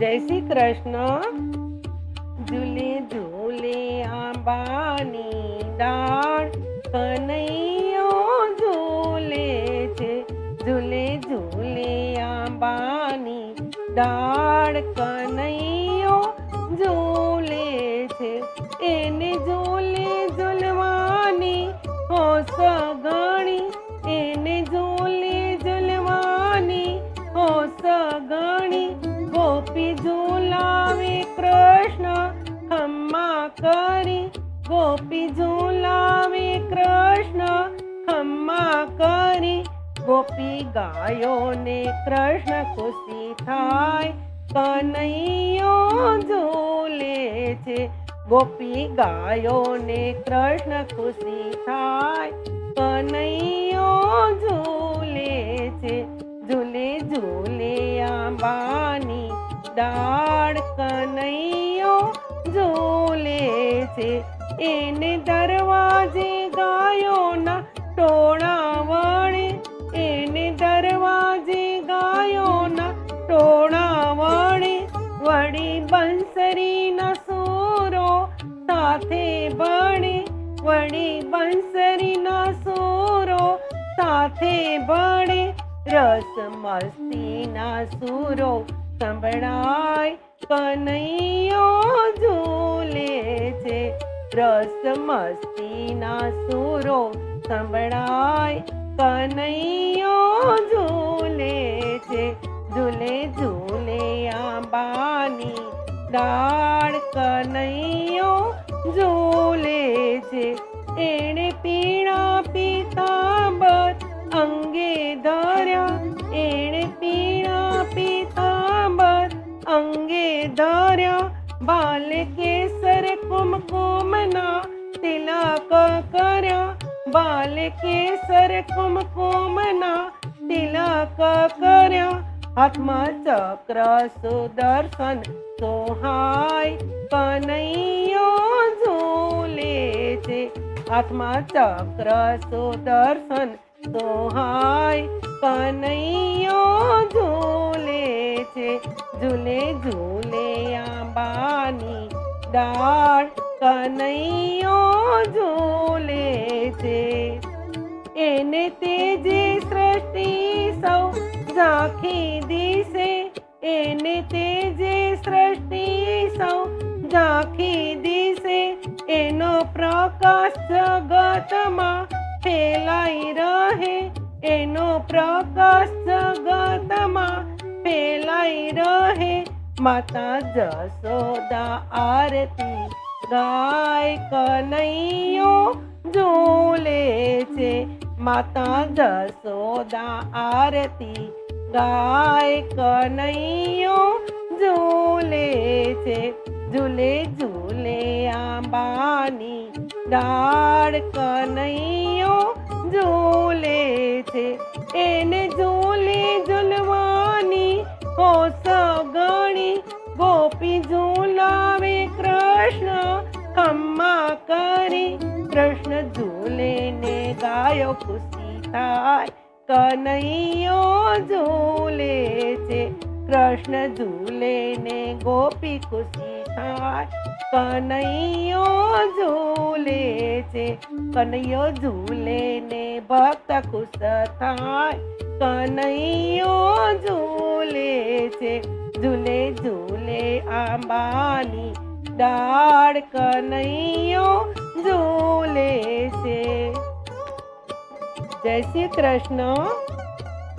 જય શ્રી કૃષ્ણ. ઝૂલે ઝૂલે આંબાની ડાળ, કનૈયો ઝૂલે છે. ઝૂલે ઝૂલે આંબાની ડાળ, કનૈયો ઝૂલે છે. એને ઝૂલે ઝૂલવાની હોશ ગણી, એને ઝૂલે ઝૂલવાની હોશ ગણી. ગોપી ઝૂલાવે કૃષ્ણ ખમ્મા કરી, ગોપી ઝૂલાવે કૃષ્ણ ખમ્મા કરી. ગોપી ગાયોને કૃષ્ણ ખુશી થાય, કનૈયો ઝૂલે છે. ગોપી ગાયોને કૃષ્ણ ખુશી થાય, કનૈયો ઝૂલે છે. ઝૂલે ઝૂલે આંબાની ડાળ, કનૈયો ઝૂલે છે. એને દરવાજે ગાયોના ટોળા વળે, એને દરવાજે ગાયોના ટોળા વળે. વળી બંસરીના સૂરો સાથે ભળે, વળી બંસરીના સૂરો સાથે ભળે. રસ મસ્તીના સૂરો સંભળાય, કનૈયો ઝૂલે છે. રસ મસ્તીના સૂરો સંભળાય, કનૈયો ઝૂલે છે. ઝૂલે ઝૂલે આંબાની ડાળ, કનૈયો ઝૂલે છે. એણે પીળા પીતાંબર અંગે ધર્યા, એણે પીળા પીતાંબર અંગે ધર્યા. બાલે કેસર કુમકુમના તિલક કર્યા, બાલે કેસર કુમકુમના તિલક કર્યા. હાથમાં ચક્ર સુદર્શન સોહાય, કનૈયો ઝૂલે છે. હાથમાં ચક્ર સુદર્શન સોહાય, કનૈયો ઝૂલે છે. ઝૂલે ઝૂલે આંબાની ડાળ, કનૈયો ઝૂલે છે. એને તેજે સૃષ્ટિ સૌ ઝાંખી દિશે, એને તેજે સૃષ્ટિ સૌ ઝાંખી દિશે. એનો પ્રકાશ જગતમાં ફેલાઈ રહે, એનો પ્રકાશ જગતમાં ફેલાઈ રહે. માતા જશોદા આરતી ગાય, કનૈયો ઝૂલે છે. માતા જશોદા આરતી ગાય, કનૈયો ઝૂલે છે. ઝૂલે ઝૂલે આંબાની ડાળ, કનૈયો ઝૂલે છે. એને ઝૂલે ઝૂલવાની હોશ ગણી, ગોપી ઝૂલાવે કૃષ્ણ ખમ્મા કરી. કૃષ્ણ ઝૂલે ને ગાયો ખુશી થાય, કનૈયો ઝૂલે છે. કૃષ્ણ ઝૂલે ને ગોપી ખુશી થાય, કનૈયો ઝૂલે છે. કનૈયો ઝૂલે ને ભક્ત ખુશ થાય, કનૈયો ઝૂલે છે. ઝૂલે ઝૂલે આંબાની ડાળ, કનૈયો ઝૂલે છે. જય શ્રી કૃષ્ણ.